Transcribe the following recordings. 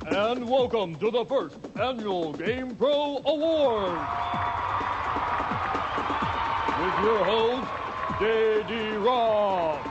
And welcome to the first annual GamePro Awards. With your host, J.D. Ross.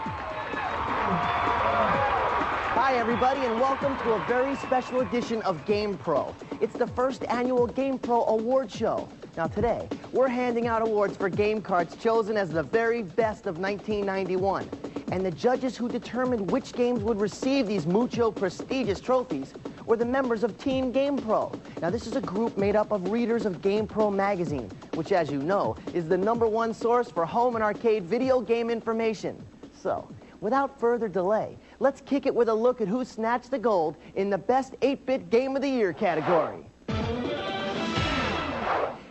Hi, everybody, and welcome to a very special edition of GamePro. It's the first annual GamePro Award Show. Now, today, we're handing out awards for game cards chosen as the very best of 1991. And the judges who determined which games would receive these mucho prestigious trophies were the members of Team GamePro. Now, this is a group made up of readers of GamePro magazine, which, as you know, is the #1 source for home and arcade video game information. So, without further delay, let's kick it with a look at who snatched the gold in the Best 8-Bit Game of the Year category.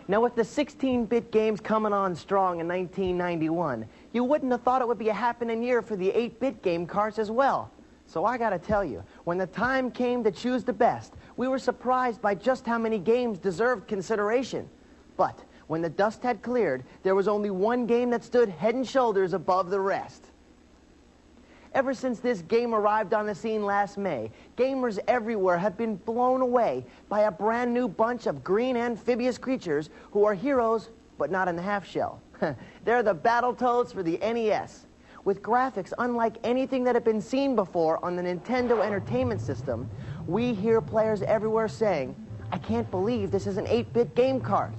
Now, with the 16-bit games coming on strong in 1991, you wouldn't have thought it would be a happening year for the 8-bit game cards as well. So I gotta tell you, when the time came to choose the best, we were surprised by just how many games deserved consideration. But when the dust had cleared, there was only one game that stood head and shoulders above the rest. Ever since this game arrived on the scene last May, gamers everywhere have been blown away by a brand new bunch of green amphibious creatures who are heroes, but not in the half shell. They're the Battletoads for the NES. With graphics unlike anything that had been seen before on the Nintendo Entertainment System, we hear players everywhere saying, "I can't believe this is an 8-bit game card."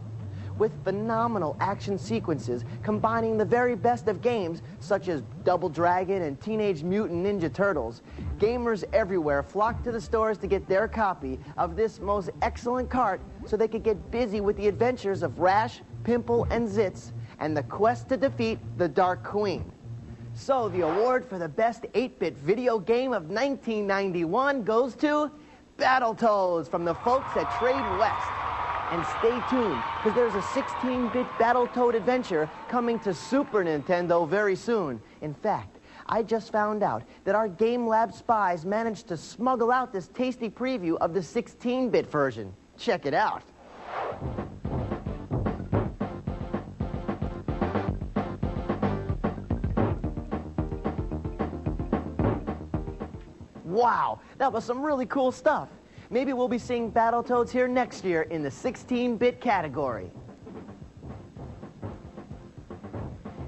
With phenomenal action sequences combining the very best of games, such as Double Dragon and Teenage Mutant Ninja Turtles, gamers everywhere flocked to the stores to get their copy of this most excellent cart so they could get busy with the adventures of Rash, Pimple, and Zitz, and the quest to defeat the Dark Queen. So the award for the best 8-bit video game of 1991 goes to Battletoads from the folks at Trade West. And stay tuned, because there's a 16-bit Battletoad adventure coming to Super Nintendo very soon. In fact, I just found out that our Game Lab spies managed to smuggle out this tasty preview of the 16-bit version. Check it out. Wow, that was some really cool stuff. Maybe we'll be seeing Battletoads here next year in the 16-bit category.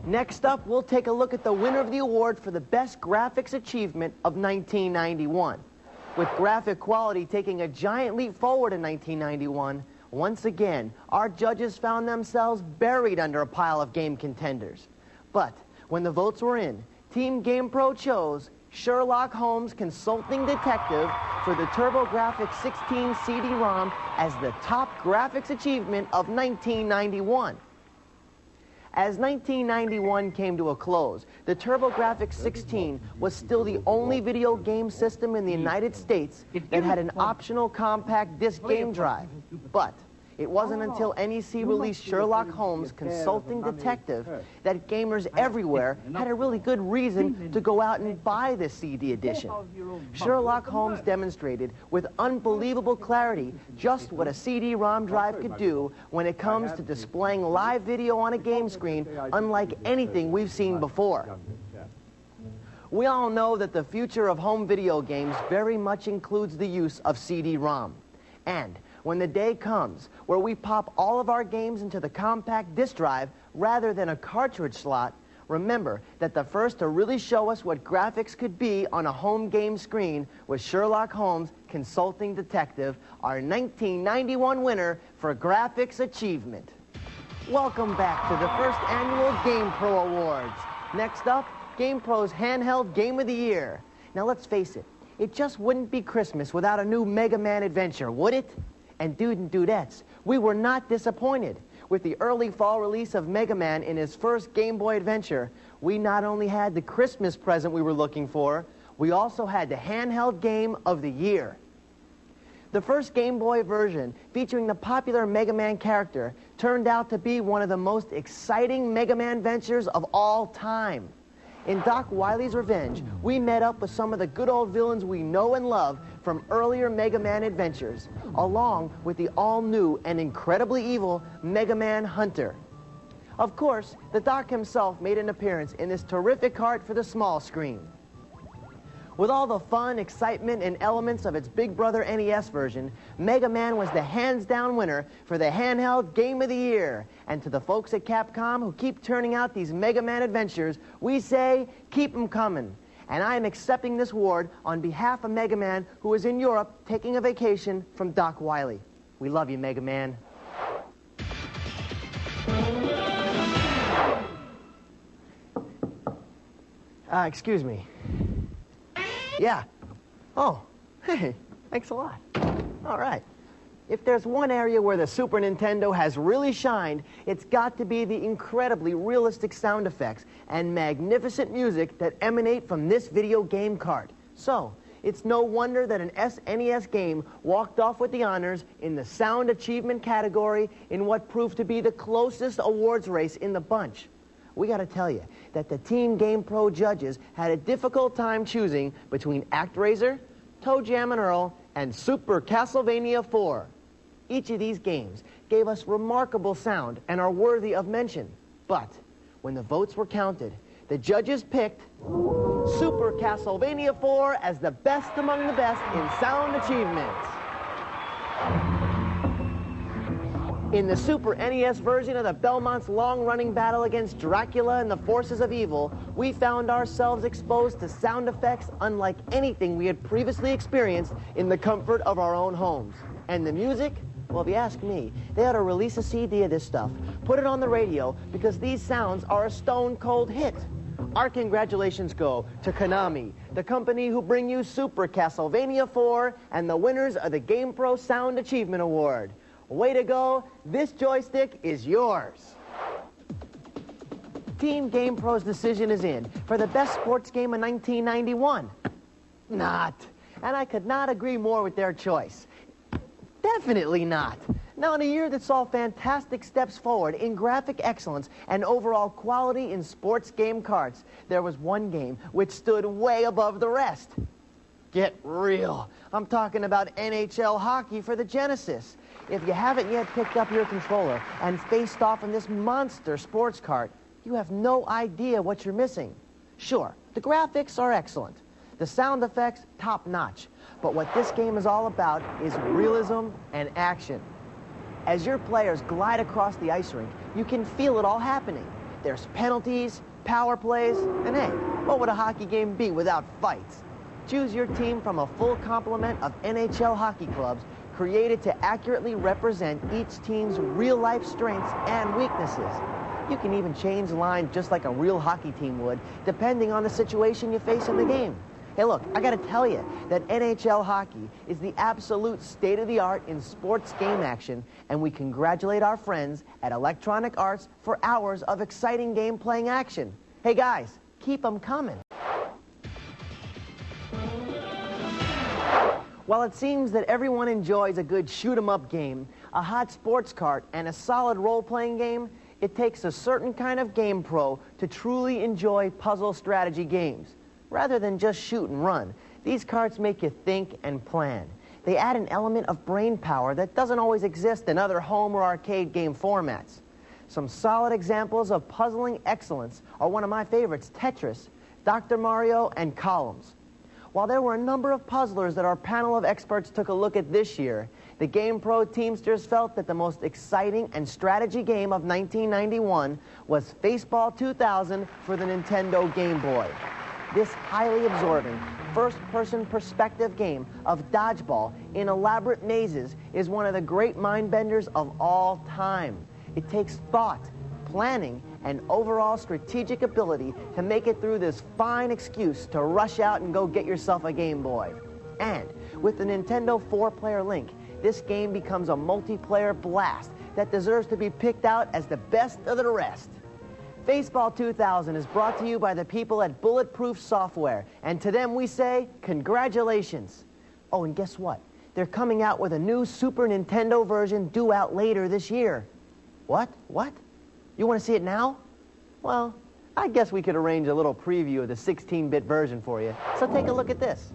Next up, we'll take a look at the winner of the award for the best graphics achievement of 1991. With graphic quality taking a giant leap forward in 1991, once again, our judges found themselves buried under a pile of game contenders. But when the votes were in, Team GamePro chose Sherlock Holmes Consulting Detective for the TurboGrafx 16 CD-ROM as the top graphics achievement of 1991. As 1991 came to a close, the TurboGrafx 16 was still the only video game system in the United States that had an optional compact disc game drive. But it wasn't until NEC released Sherlock Holmes Consulting Detective that gamers everywhere had a really good reason to go out and buy this CD edition. Sherlock Holmes demonstrated with unbelievable clarity just what a CD-ROM drive could do when it comes to displaying live video on a game screen unlike anything we've seen before. We all know that the future of home video games very much includes the use of CD-ROM. And when the day comes where we pop all of our games into the compact disc drive rather than a cartridge slot, remember that the first to really show us what graphics could be on a home game screen was Sherlock Holmes Consulting Detective, our 1991 winner for graphics achievement. Welcome back to the first annual GamePro Awards. Next up, GamePro's handheld game of the year. Now let's face it just wouldn't be Christmas without a new Mega Man adventure, would it? And dude and dudettes, we were not disappointed. With the early fall release of Mega Man in his first Game Boy adventure, we not only had the Christmas present we were looking for, we also had the handheld game of the year. The first Game Boy version, featuring the popular Mega Man character, turned out to be one of the most exciting Mega Man ventures of all time. In Doc Wily's Revenge, we met up with some of the good old villains we know and love from earlier Mega Man adventures, along with the all-new and incredibly evil Mega Man Hunter. Of course, the Doc himself made an appearance in this terrific cart for the small screen. With all the fun, excitement, and elements of its Big Brother NES version, Mega Man was the hands-down winner for the handheld Game of the Year. And to the folks at Capcom who keep turning out these Mega Man adventures, we say, keep 'em coming. And I am accepting this award on behalf of Mega Man, who is in Europe taking a vacation from Doc Wiley. We love you, Mega Man. Excuse me. Yeah. Oh, hey, thanks a lot. All right. If there's one area where the Super Nintendo has really shined, it's got to be the incredibly realistic sound effects and magnificent music that emanate from this video game cart. So, it's no wonder that an SNES game walked off with the honors in the Sound Achievement category in what proved to be the closest awards race in the bunch. We gotta tell you that the Team GamePro judges had a difficult time choosing between ActRaiser, Toe Jam and Earl, and Super Castlevania 4. Each of these games gave us remarkable sound and are worthy of mention. But when the votes were counted, the judges picked Super Castlevania 4 as the best among the best in sound achievements. In the Super NES version of the Belmont's long-running battle against Dracula and the forces of evil, we found ourselves exposed to sound effects unlike anything we had previously experienced in the comfort of our own homes. And the music? Well, if you ask me, they ought to release a CD of this stuff, put it on the radio, because these sounds are a stone-cold hit. Our congratulations go to Konami, the company who bring you Super Castlevania 4 and the winners of the GamePro Sound Achievement Award. Way to go, this joystick is yours. Team GamePro's decision is in for the best sports game of 1991. Not. And I could not agree more with their choice. Definitely not. Now, in a year that saw fantastic steps forward in graphic excellence and overall quality in sports game carts, there was one game which stood way above the rest. Get real. I'm talking about NHL hockey for the Genesis. If you haven't yet picked up your controller and faced off in this monster sports cart, you have no idea what you're missing. Sure, the graphics are excellent. The sound effects, top-notch. But what this game is all about is realism and action. As your players glide across the ice rink, you can feel it all happening. There's penalties, power plays, and hey, what would a hockey game be without fights? Choose your team from a full complement of NHL hockey clubs created to accurately represent each team's real-life strengths and weaknesses. You can even change lines just like a real hockey team would, depending on the situation you face in the game. Hey, look, I gotta tell you that NHL hockey is the absolute state-of-the-art in sports game action, and we congratulate our friends at Electronic Arts for hours of exciting game-playing action. Hey, guys, keep them coming. While it seems that everyone enjoys a good shoot-'em-up game, a hot sports cart, and a solid role-playing game, it takes a certain kind of game pro to truly enjoy puzzle strategy games. Rather than just shoot and run, these carts make you think and plan. They add an element of brain power that doesn't always exist in other home or arcade game formats. Some solid examples of puzzling excellence are one of my favorites, Tetris, Dr. Mario, and Columns. While there were a number of puzzlers that our panel of experts took a look at this year, the GamePro Teamsters felt that the most exciting and strategy game of 1991 was Baseball 2000 for the Nintendo Game Boy. This highly absorbing, first-person perspective game of dodgeball in elaborate mazes is one of the great mind-benders of all time. It takes thought, planning, and overall strategic ability to make it through this fine excuse to rush out and go get yourself a Game Boy. And with the Nintendo 4-player link, this game becomes a multiplayer blast that deserves to be picked out as the best of the rest. Baseball 2000 is brought to you by the people at Bulletproof Software, and to them we say, congratulations. Oh, and guess what? They're coming out with a new Super Nintendo version due out later this year. What? What? You want to see it now? Well, I guess we could arrange a little preview of the 16-bit version for you. So take a look at this.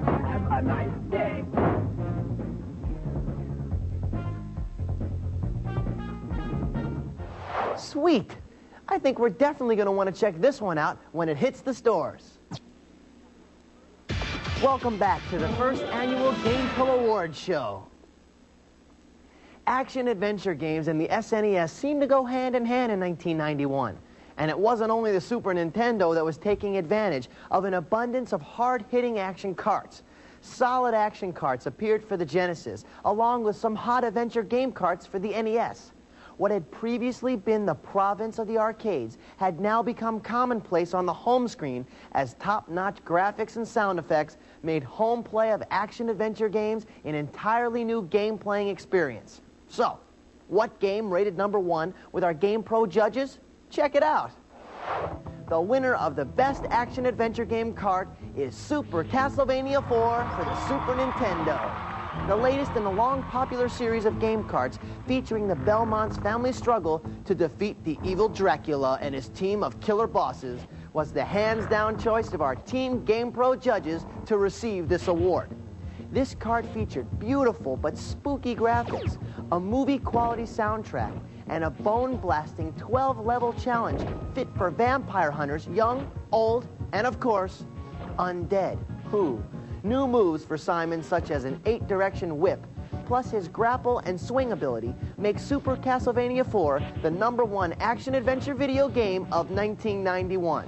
Have a nice day. Sweet. I think we're definitely going to want to check this one out when it hits the stores. Welcome back to the first annual GamePro Awards show. Action-adventure games and the SNES seemed to go hand in hand in 1991. And it wasn't only the Super Nintendo that was taking advantage of an abundance of hard-hitting action carts. Solid action carts appeared for the Genesis, along with some hot adventure game carts for the NES. What had previously been the province of the arcades had now become commonplace on the home screen as top-notch graphics and sound effects made home play of action-adventure games an entirely new game-playing experience. So, what game rated #1 with our GamePro judges? Check it out. The winner of the Best Action-Adventure Game cart is Super Castlevania 4 for the Super Nintendo. The latest in a long popular series of game carts featuring the Belmont's family struggle to defeat the evil Dracula and his team of killer bosses was the hands-down choice of our Team GamePro judges to receive this award. This cart featured beautiful but spooky graphics, a movie-quality soundtrack, and a bone-blasting 12-level challenge fit for vampire hunters, young, old, and of course, undead. New moves for Simon, such as an 8-direction whip, plus his grapple and swing ability, make Super Castlevania 4 the #1 action-adventure video game of 1991.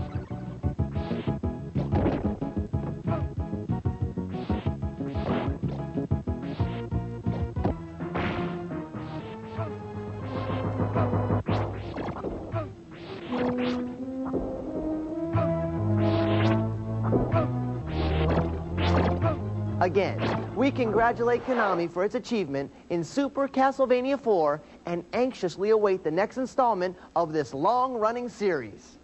Again, we congratulate Konami for its achievement in Super Castlevania 4 and anxiously await the next installment of this long-running series.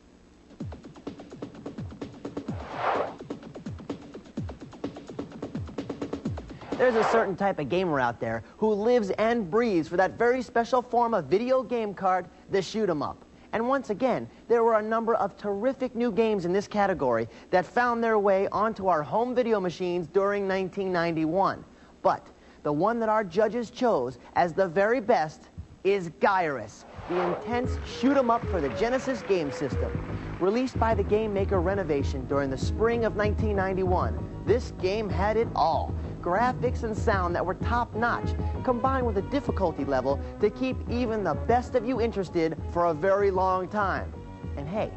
There's a certain type of gamer out there who lives and breathes for that very special form of video game card, the shoot-'em-up. And once again, there were a number of terrific new games in this category that found their way onto our home video machines during 1991. But the one that our judges chose as the very best is Gyruss, the intense shoot-'em-up for the Genesis game system. Released by the game maker Renovation during the spring of 1991, this game had it all. Graphics and sound that were top-notch, combined with a difficulty level to keep even the best of you interested for a very long time. And hey,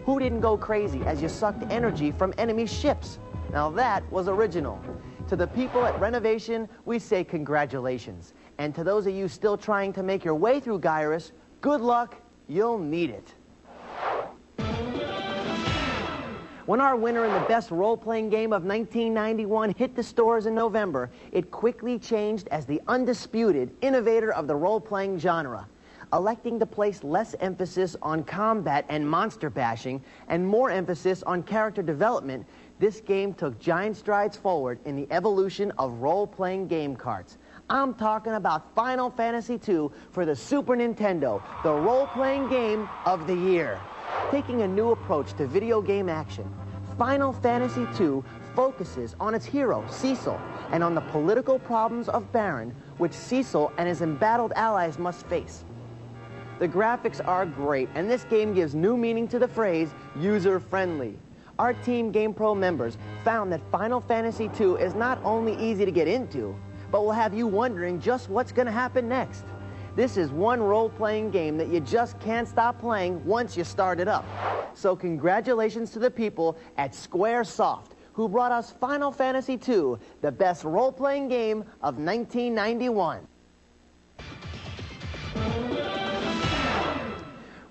who didn't go crazy as you sucked energy from enemy ships? Now that was original. To the people at Renovation, we say congratulations. And to those of you still trying to make your way through Gyruss, good luck, you'll need it. When our winner in the best role-playing game of 1991 hit the stores in November, it quickly changed as the undisputed innovator of the role-playing genre. Electing to place less emphasis on combat and monster bashing and more emphasis on character development, this game took giant strides forward in the evolution of role-playing game carts. I'm talking about Final Fantasy II for the Super Nintendo, the role-playing game of the year. Taking a new approach to video game action, Final Fantasy II focuses on its hero, Cecil, and on the political problems of Baron, which Cecil and his embattled allies must face. The graphics are great, and this game gives new meaning to the phrase, user-friendly. Our Team GamePro members found that Final Fantasy II is not only easy to get into, but will have you wondering just what's going to happen next. This is one role-playing game that you just can't stop playing once you start it up. So congratulations to the people at Squaresoft, who brought us Final Fantasy II, the best role-playing game of 1991.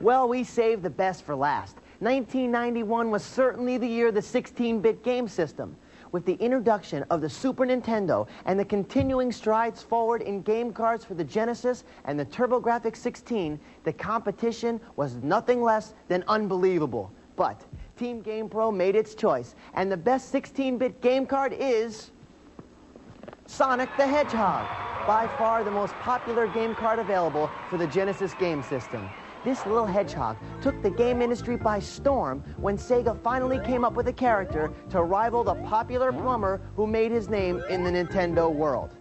Well, we saved the best for last. 1991 was certainly the year of the 16-bit game system. With the introduction of the Super Nintendo and the continuing strides forward in game cards for the Genesis and the TurboGrafx-16, the competition was nothing less than unbelievable. But Team GamePro made its choice, and the best 16-bit game card is Sonic the Hedgehog, by far the most popular game card available for the Genesis game system. This little hedgehog took the game industry by storm when Sega finally came up with a character to rival the popular plumber who made his name in the Nintendo world.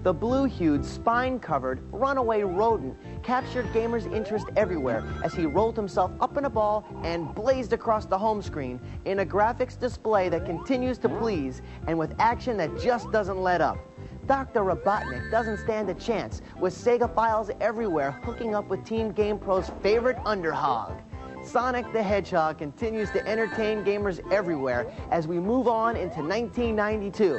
The blue-hued, spine-covered, runaway rodent captured gamers' interest everywhere as he rolled himself up in a ball and blazed across the home screen in a graphics display that continues to please and with action that just doesn't let up. Dr. Robotnik doesn't stand a chance, with Sega files everywhere hooking up with Team GamePro's favorite underhog. Sonic the Hedgehog continues to entertain gamers everywhere as we move on into 1992.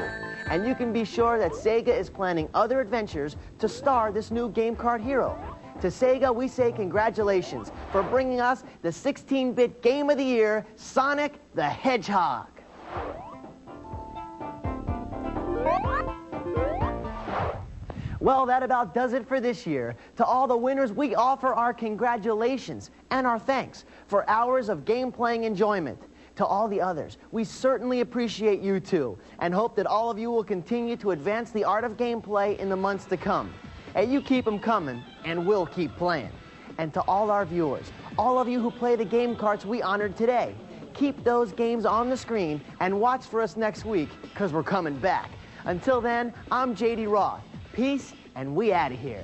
And you can be sure that Sega is planning other adventures to star this new game card hero. To Sega, we say congratulations for bringing us the 16-bit game of the year, Sonic the Hedgehog. Well, that about does it for this year. To all the winners, we offer our congratulations and our thanks for hours of game-playing enjoyment. To all the others, we certainly appreciate you too, and hope that all of you will continue to advance the art of gameplay in the months to come. And you keep them coming, and we'll keep playing. And to all our viewers, all of you who play the game cards we honored today, keep those games on the screen and watch for us next week, because we're coming back. Until then, I'm J.D. Roth. Peace, and we out of here.